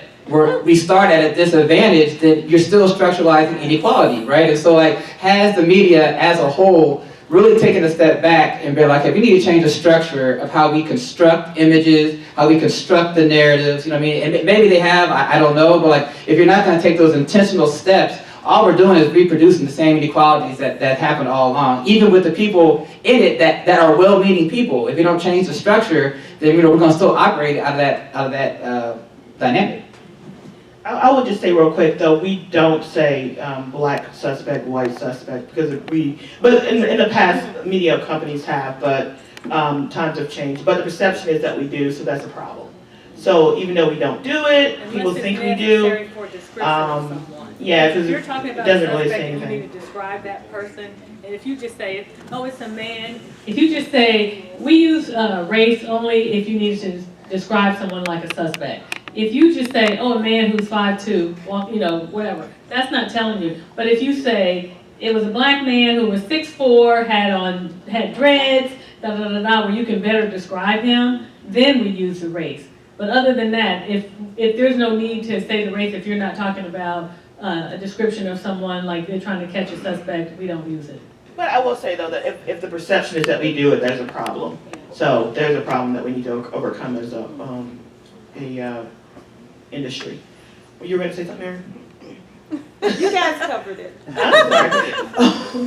S2: we start at a disadvantage, then you're still structuralizing inequality, right? And so has the media as a whole really taken a step back and been we need to change the structure of how we construct images, how we construct the narratives, and maybe they have, I don't know, but if you're not going to take those intentional steps, all we're doing is reproducing the same inequalities that happen all along, even with the people in it that are well-meaning people. If you don't change the structure, then we're going to still operate out of that dynamic.
S1: I would just say real quick though, we don't say black suspect, white suspect, because but in the past, media companies have, but times have changed. But the perception is that we do, so that's a problem. So even though we don't do it, people think we do. Yeah, because
S8: you're talking about
S1: it doesn't really say
S8: you
S1: anything.
S8: need to describe that person, and if you just say, oh, it's a man. If you just say, we use race only if you need to describe someone like a suspect. If you just say, oh, a man who's 5'2", whatever, that's not telling you. But if you say, it was a black man who was 6'4", had dreads, where you can better describe him, then we use the race. But other than that, if there's no need to say the race, if you're not talking about a description of someone they're trying to catch a suspect, we don't use it.
S1: But I will say though that if the perception is that we do it, there's a problem. So there's a problem that we need to overcome as a industry. Well, you were going to say something, Mary?
S5: You guys covered it.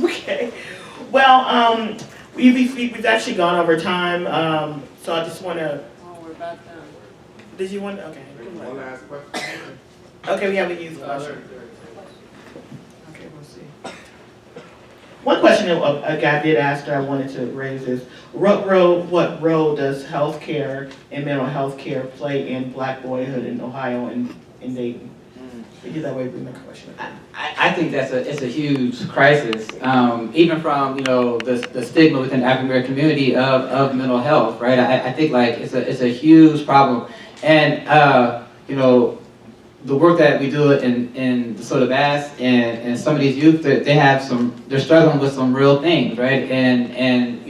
S1: Okay. Well, we've actually gone over time, so I just want to.
S5: Oh, we're about done.
S1: Did you want? Okay.
S9: One last question.
S1: Okay, we have a youth question. Okay, we'll see. One question that a guy did ask that I wanted to raise is, what role does healthcare and mental health care play in Black boyhood in Ohio and in Dayton? We did that way, bring the question.
S2: I think it's a huge crisis, even from the stigma within the African American community of mental health, right? I think it's a huge problem, and the work that we do in the sort of VAS and some of these youth, they're struggling with some real things, right? And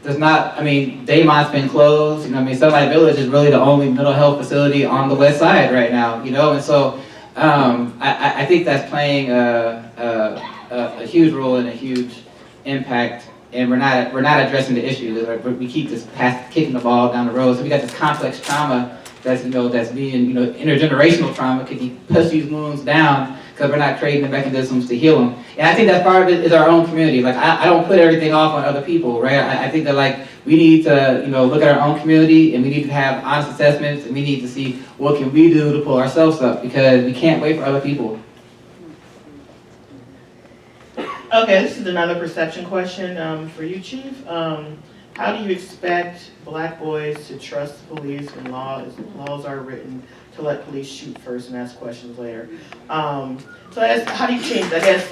S2: there's not, Daymont's been closed, Sunlight Village is really the only mental health facility on the west side right now, and so I think that's playing a huge role and a huge impact, and we're not addressing the issue. We keep kicking the ball down the road, so we got this complex trauma that's being intergenerational trauma because you push these wounds down because we're not creating the mechanisms to heal them. And I think that part of it is our own community. I don't put everything off on other people, right? I think that we need to look at our own community, and we need to have honest assessments, and we need to see what can we do to pull ourselves up, because we can't wait for other people.
S1: Okay, this is another perception question for you, Chief. How do you expect black boys to trust the police when laws are written to let police shoot first and ask questions later? So how do you change, I guess,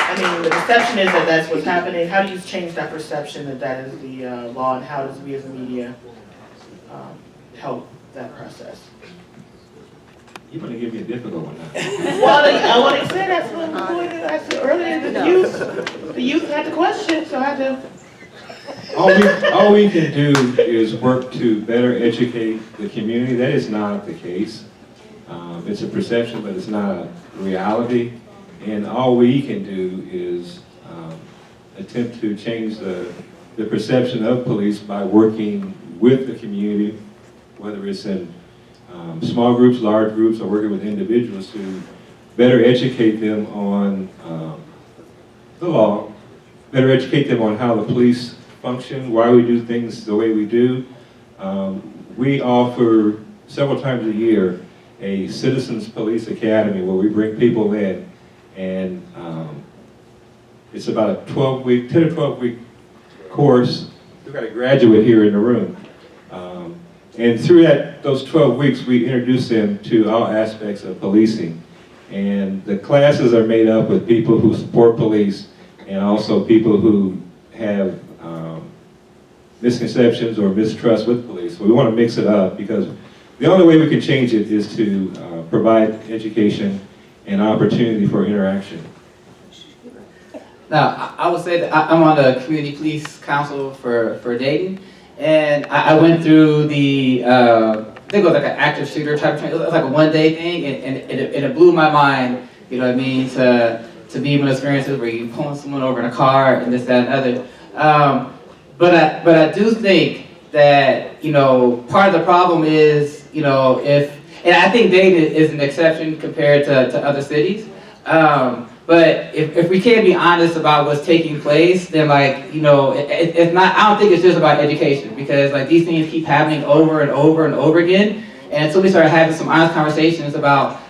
S1: I mean, the perception is that that's what's happening. How do you change that perception that that is the law, and how does we as the media help that process?
S4: You're going to give me a difficult one now.
S1: Well, I want to say that's what I said earlier. The youth had the question, so I had to.
S4: All we can do is work to better educate the community. That is not the case. It's a perception, but it's not a reality. And all we can do is attempt to change the perception of police by working with the community, whether it's in small groups, large groups, or working with individuals to better educate them on the law, better educate them on how the police function, why we do things the way we do. We offer several times a year a Citizens Police Academy where we bring people in, and it's about a 10 or 12 week course. We've got a graduate here in the room. And through those 12 weeks, we introduce them to all aspects of policing. And the classes are made up with people who support police and also people who have misconceptions or mistrust with police. So we want to mix it up because the only way we can change it is to provide education and opportunity for interaction.
S2: Now, I would say that I'm on the Community Police Council for Dayton, and I went through the, I think it was like an active shooter type of training. It was like a one-day thing, and it blew my mind, you know what I mean, to be able to experiences where you're pulling someone over in a car and this, that, and other. But I do think that, you know, part of the problem is, you know, and I think Dayton is an exception compared to other cities. But if we can't be honest about what's taking place, then like, you know, it's not, I don't think it's just about education, because like these things keep happening over and over and over again. And until we start having some honest conversations about,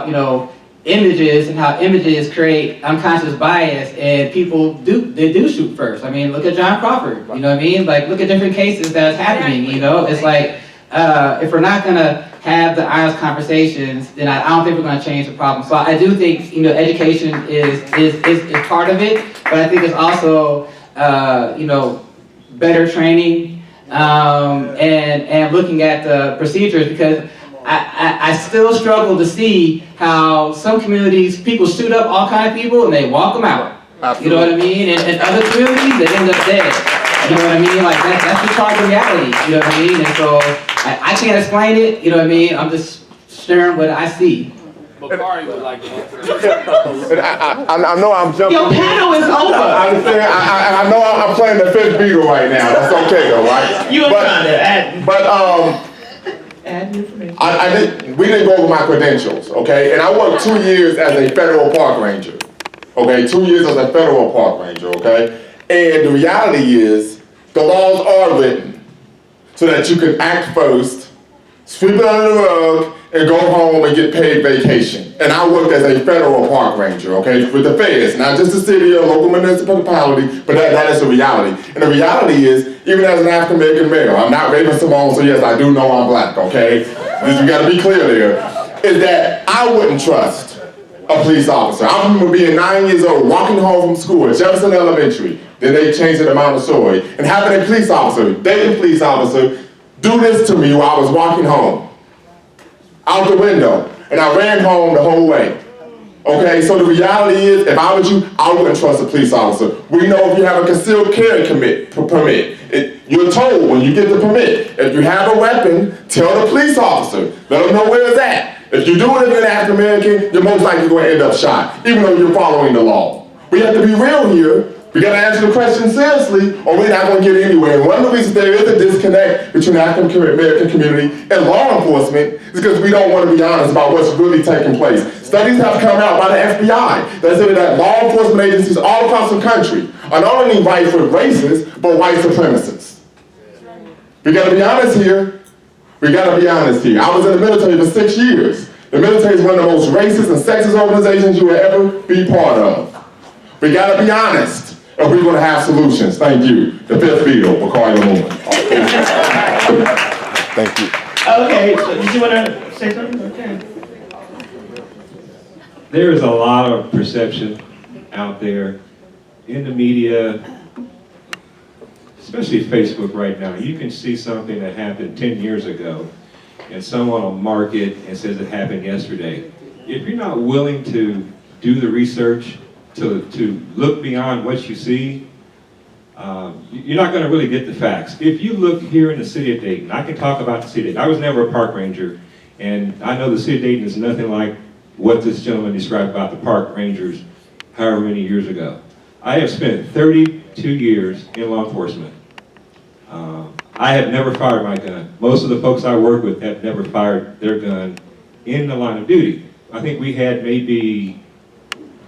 S2: you know, images and how images create unconscious bias, and people do shoot first. I mean, look at John Crawford, you know what I mean? Like, look at different cases that's happening, you know? It's like, if we're not gonna have the honest conversations, then I don't think we're gonna change the problem. So I do think, you know, education is part of it, but I think it's also, you know, better training, and looking at the procedures, because I still struggle to see how some communities, people shoot up all kinds of people and they walk them out. Absolutely. You know what I mean? And other communities, they end up dead. You know what I mean? Like that's the hard reality. You know what I mean? And so I can't explain it. You know what I mean? I'm just sharing what I see.
S7: Bakari would like to answer.
S10: I know I'm jumping.
S1: Your panel is over.
S10: I understand. I know I'm playing the fifth beagle right now. That's okay though, right?
S1: You were trying to add.
S10: But
S1: Add information.
S10: we didn't go over my credentials, okay? And I worked 2 years as a federal park ranger, okay? 2 years as a federal park ranger, okay? And the reality is, the laws are written so that you can act first, sweep it under the rug, and go home and get paid vacation. And I worked as a federal park ranger, okay, with the feds, not just the city or local municipality, but that is the reality. And the reality is, even as an African-American male, I'm not Raven Simone, so yes, I do know I'm black, okay? You gotta be clear there, is that I wouldn't trust a police officer. I remember being 9 years old, walking home from school at Jefferson Elementary, then they changed it to Montessori, and having a police officer, Dayton police officer, do this to me while I was walking home, out the window, and I ran home the whole way. Okay, so the reality is, if I was you, I wouldn't trust a police officer. We know if you have a concealed carry permit, you're told when you get the permit, if you have a weapon, tell the police officer, let them know where it's at. If you do it as an African American, you're most likely going to end up shot, even though you're following the law. We have to be real here. We got to answer the question seriously, or we're not going to get anywhere. And one of the reasons there is a disconnect between the African American community and law enforcement is because we don't want to be honest about what's really taking place. Studies have come out by the FBI that say that law enforcement agencies all across the country are not only white for racists, but white supremacists. We got to be honest here. We got to be honest here. I was in the military for 6 years. The military is one of the most racist and sexist organizations you will ever be part of. We gotta be honest if we're gonna have solutions. Thank you. The fifth field, McCoy Moon. Thank you.
S1: Okay, so did you want to say something? Okay.
S4: There is a lot of perception out there in the media, especially Facebook right now. You can see something that happened 10 years ago and someone will mark it and says it happened yesterday. If you're not willing to do the research, to look beyond what you see, you're not going to really get the facts. If you look here in the city of Dayton, I can talk about the city of Dayton. I was never a park ranger, and I know the city of Dayton is nothing like what this gentleman described about the park rangers however many years ago. I have spent 32 years in law enforcement. I have never fired my gun. Most of the folks I work with have never fired their gun in the line of duty. I think we had maybe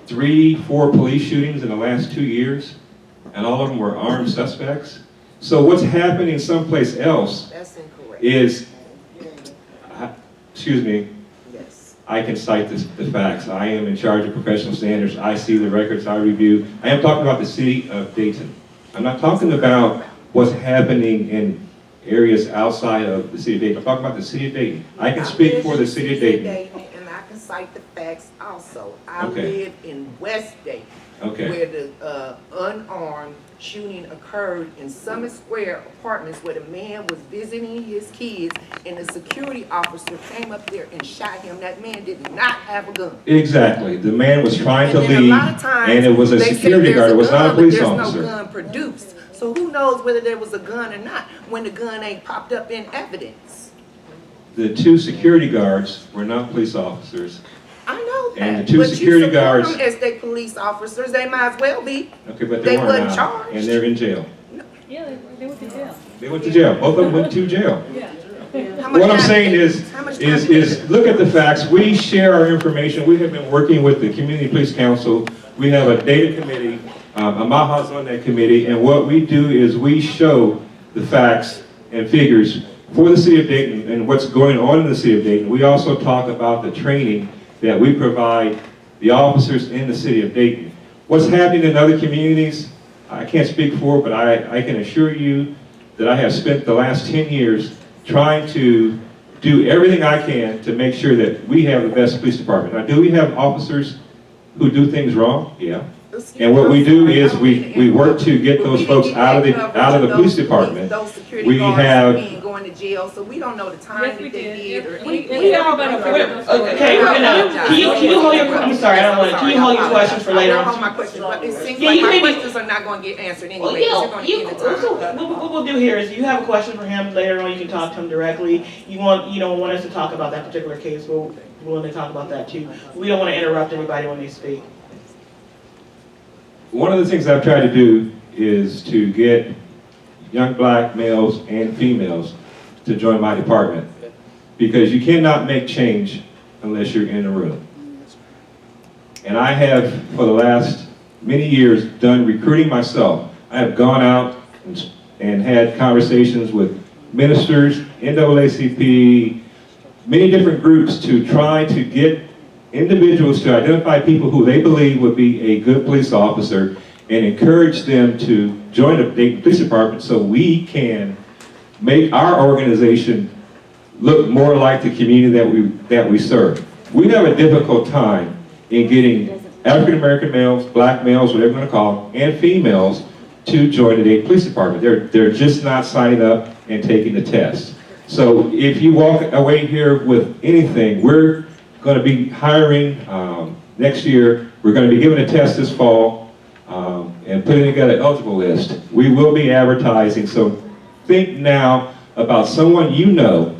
S4: 3-4 police shootings in the last 2 years, and all of them were armed suspects. So what's happening someplace else is, excuse me, I can cite the facts. I am in charge of professional standards. I see the records, I review. I am talking about the city of Dayton. I'm not talking about what's happening in areas outside of the city of Dayton. I'm talking about the city of Dayton. I can speak for the city of Dayton.
S11: And I can cite the facts also. I
S4: Okay.
S11: live in West Dayton,
S4: Okay.
S11: where the unarmed shooting occurred in Summit Square Apartments, where the man was visiting his kids, and the security officer came up there and shot him. That man did not have a gun.
S4: Exactly. The man was trying to
S11: And then
S4: leave,
S11: a lot of times,
S4: and it was a
S11: they say
S4: security
S11: there's
S4: guard. It was
S11: gun,
S4: not a
S11: but
S4: police
S11: there's
S4: officer.
S11: no gun produced. So who knows whether there was a gun or not when the gun ain't popped up in evidence?
S4: The 2 security guards were not police officers.
S11: I know that.
S4: And the 2
S11: but
S4: security
S11: you support
S4: guards.
S11: them as they police officers, they might as well be.
S4: Okay, but
S11: They
S4: they weren't
S11: wasn't
S4: now,
S11: charged.
S4: and they're in jail.
S8: Yeah, they went to jail.
S4: They went to jail. Both of them went to jail.
S8: Yeah.
S11: How much
S4: What I'm
S11: time
S4: saying
S11: did
S4: is,
S11: they- how much time did they-
S4: look at the facts. We share our information. We have been working with the Community Police Council. We have a data committee. Amaha's on that committee, and what we do is we show the facts and figures for the city of Dayton and what's going on in the city of Dayton. We also talk about the training that we provide the officers in the city of Dayton. What's happening in other communities, I can't speak for, but I can assure you that I have spent the last 10 years trying to do everything I can to make sure that we have the best police department. Now, do we have officers who do things wrong? Yeah. And what we do is we work to get those folks out of the police department.
S11: Those security
S4: We
S11: guards
S4: have.
S11: being going to jail, so we don't know the time
S8: Yes, we
S11: that they
S8: did.
S11: did or
S8: We
S11: anything.
S8: everybody figured those
S1: Okay, we're gonna, can you hold your, I'm sorry, I don't want to, can you hold your questions for later
S11: I will hold my
S1: on?
S11: questions, but it seems
S1: Yeah,
S11: like
S1: you
S11: my
S1: may be-
S11: questions are not gonna get answered
S1: Well,
S11: anyway, because you're gonna
S1: you,
S11: end the time.
S1: what we'll do here is, you have a question for him later on, you can talk to him directly. You don't want us to talk about that particular case, we're willing to talk about that too. We don't want to interrupt anybody when they speak.
S4: One of the things I've tried to do is to get young black males and females to join my department, because you cannot make change unless you're in the room. And I have, for the last many years, done recruiting myself. I have gone out and had conversations with ministers, NAACP, many different groups to try to get individuals to identify people who they believe would be a good police officer and encourage them to join the Dayton Police Department so we can make our organization look more like the community that we serve. We have a difficult time in getting African American males, black males, whatever you want to call them, and females to join the Dayton Police Department. They're just not signing up and taking the test. So if you walk away here with anything, we're going to be hiring next year. We're going to be giving a test this fall and putting together an eligible list. We will be advertising, so think now about someone you know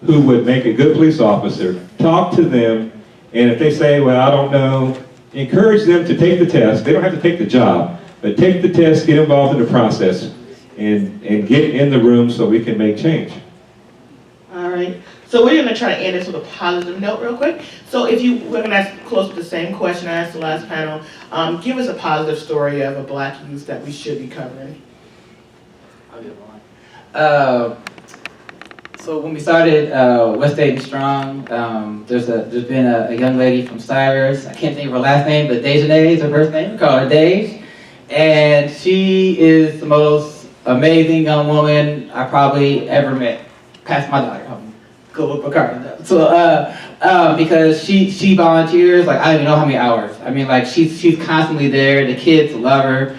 S4: who would make a good police officer. Talk to them, and if they say, well, I don't know, encourage them to take the test. They don't have to take the job, but take the test, get involved in the process, and get in the room so we can make change.
S1: All right, so we're gonna try to end this with a positive note real quick. So we're gonna ask close to the same question I asked the last panel. Give us a positive story of a black youth that we should be covering.
S2: I'll give one. So when we started West Dayton Strong, there's been a young lady from Cyrus. I can't think of her last name, but Dejanay is her first name. We call her Dej, and she is the most amazing young woman I probably ever met. Past my daughter, go with Bacardi though. So because she volunteers like I don't even know how many hours. I mean like she's constantly there. The kids love her.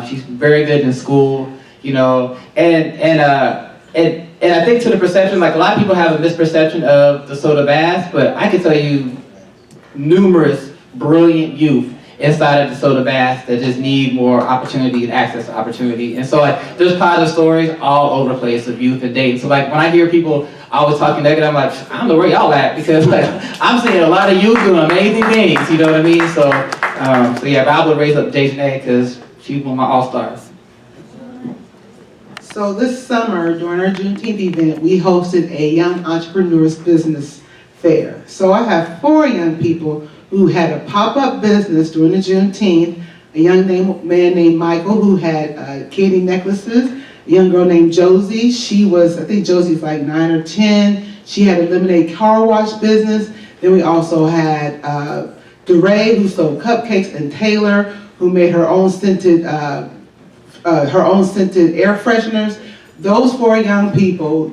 S2: She's very good in school, you know, and I think to the perception, like a lot of people have a misperception of the soda baths, but I can tell you numerous brilliant youth inside of the soda baths that just need more opportunity and access to opportunity. And so like there's positive stories all over the place of youth and Dayton. So like when I hear people always talking negative, I'm like, I don't know where y'all at, because like I'm seeing a lot of youth doing amazing things, you know what I mean? So yeah, but I would raise up Dejanay because she's one of my all-stars.
S3: So this summer, during our Juneteenth event, we hosted a Young Entrepreneurs Business Fair. So I have 4 young people who had a pop-up business during the Juneteenth. A young man named Michael who had Katie necklaces. A young girl named Josie. I think Josie's like 9 or 10. She had a lemonade car wash business. Then we also had DeRay, who sold cupcakes, and Taylor, who made her own scented air fresheners. Those 4 young people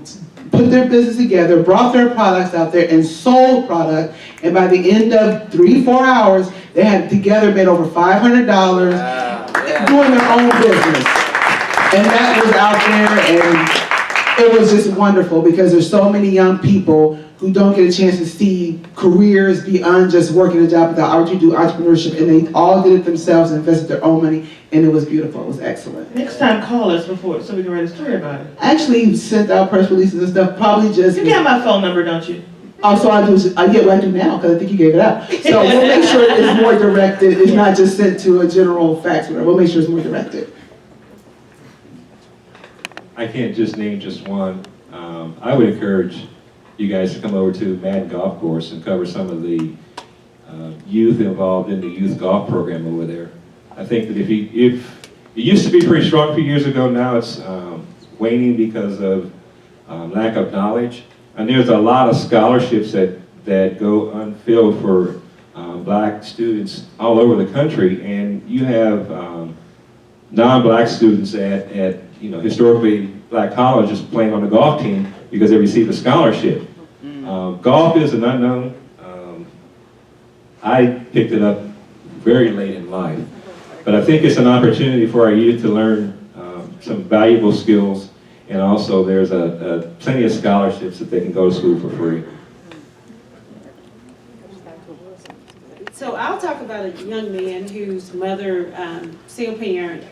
S3: put their business together, brought their products out there, and sold product. And by the end of 3-4 hours, they had together made over $500 doing their own business. And that was out there, and it was just wonderful because there's so many young people who don't get a chance to see careers beyond just working a job, but the opportunity to do entrepreneurship, and they all did it themselves and invested their own money, and it was beautiful. It was excellent.
S1: Next time, call us before so we can write a story about it.
S3: I actually sent out press releases and stuff, probably just...
S1: You got my phone number, don't you?
S3: Oh, so I get what I do now, because I think you gave it out. So we'll make sure it's more directed. It's not just sent to a general fax. We'll make sure it's more directed.
S4: I can't just name just one. I would encourage you guys to come over to Madden Golf Course and cover some of the youth involved in the youth golf program over there. I think that if it used to be pretty strong a few years ago, now it's waning because of lack of knowledge. And there's a lot of scholarships that go unfilled for black students all over the country, and you have non-black students at historically black colleges playing on the golf team because they received a scholarship. Golf is an unknown. I picked it up very late in life, but I think it's an opportunity for our youth to learn some valuable skills, and also there's plenty of scholarships that they can go to school for free.
S5: So I'll talk about a young man whose mother, single parent,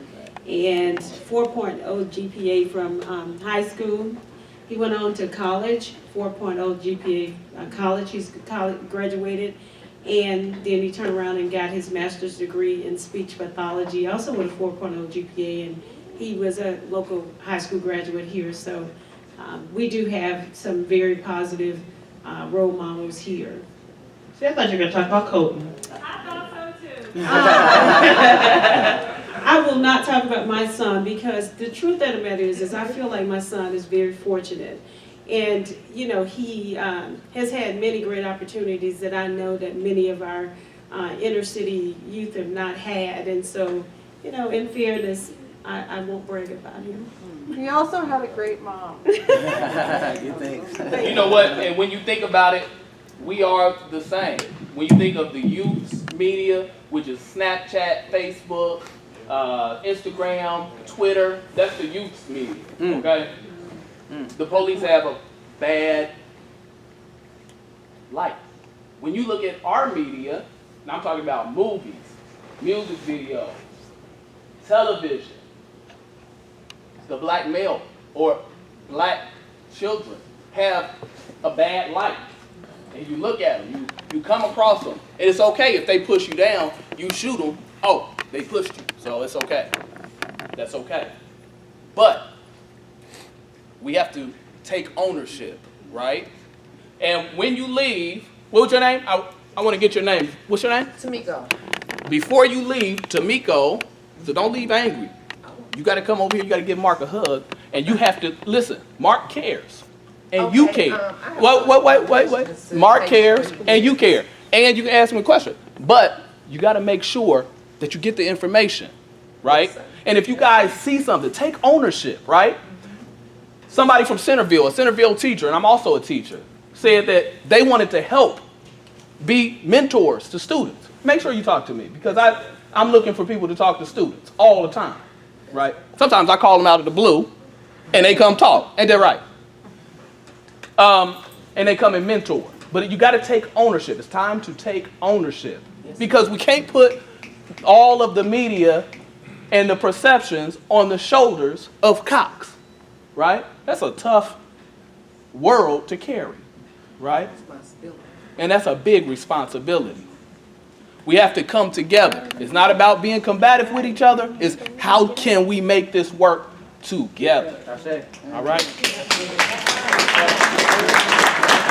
S5: and 4.0 GPA from high school. He went on to college, 4.0 GPA college. He's graduated, and then he turned around and got his master's degree in speech pathology, also with a 4.0 GPA, and he was a local high school graduate here. So we do have some very positive role models here.
S1: See, I thought you were going to talk about Colton.
S5: I thought so too. I will not talk about my son, because the truth of the matter is I feel like my son is very fortunate. And, he has had many great opportunities that I know that many of our inner city youth have not had. And so, in fairness, I won't brag about him.
S6: He also had a great mom.
S7: You know what? And when you think about it, we are the same. When you think of the youth media, which is Snapchat, Facebook, Instagram, Twitter, that's the youth media, okay? The police have a bad light. When you look at our media, and I'm talking about movies, music videos, television, the black male or black children have a bad light. And you look at them, you come across them, and it's okay if they push you down, you shoot them, oh, they pushed you, so it's okay. That's okay. But we have to take ownership, right? And when you leave, what was your name? I want to get your name. What's your name?
S11: Tamiko.
S7: Before you leave, Tamiko, so don't leave angry. You got to come over here, you got to give Mark a hug, and you have to, listen, Mark cares. and you
S11: Okay,
S7: care.
S11: I have
S7: Wait. Mark cares, and you care. And you can ask him a question. But you got to make sure that you get the information, right? And if you guys see something, take ownership, right? Somebody from Centerville, a Centerville teacher, and I'm also a teacher, said that they wanted to help be mentors to students. Make sure you talk to me, because I'm looking for people to talk to students all the time, right? Sometimes I call them out of the blue, and they come talk. Ain't that right? And they come and mentor. But you got to take ownership. It's time to take ownership, because we can't put all of the media and the perceptions on the shoulders of Cox, right? That's a tough world to carry, right? And that's a big responsibility. We have to come together. It's not about being combative with each other. It's how can we make this work together. All right?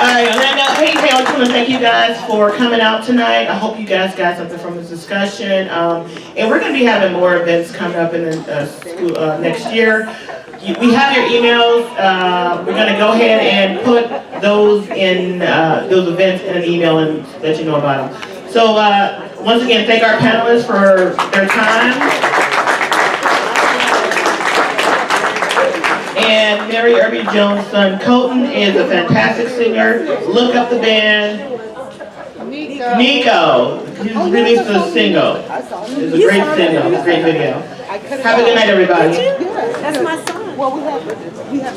S1: All right, on that note, hey, I just want to thank you guys for coming out tonight. I hope you guys got something from this discussion. And we're going to be having more events coming up in the school next year. We have your emails. We're going to go ahead and put those in those events in an email and let you know about them. So once again, thank our panelists for their time. And Mary Irby-Jones' son Colton is a fantastic singer. Look up the band. Nico. He's released a single. It's a great single. It's a great video. Have a good night, everybody.
S5: That's my son.
S3: Well, we have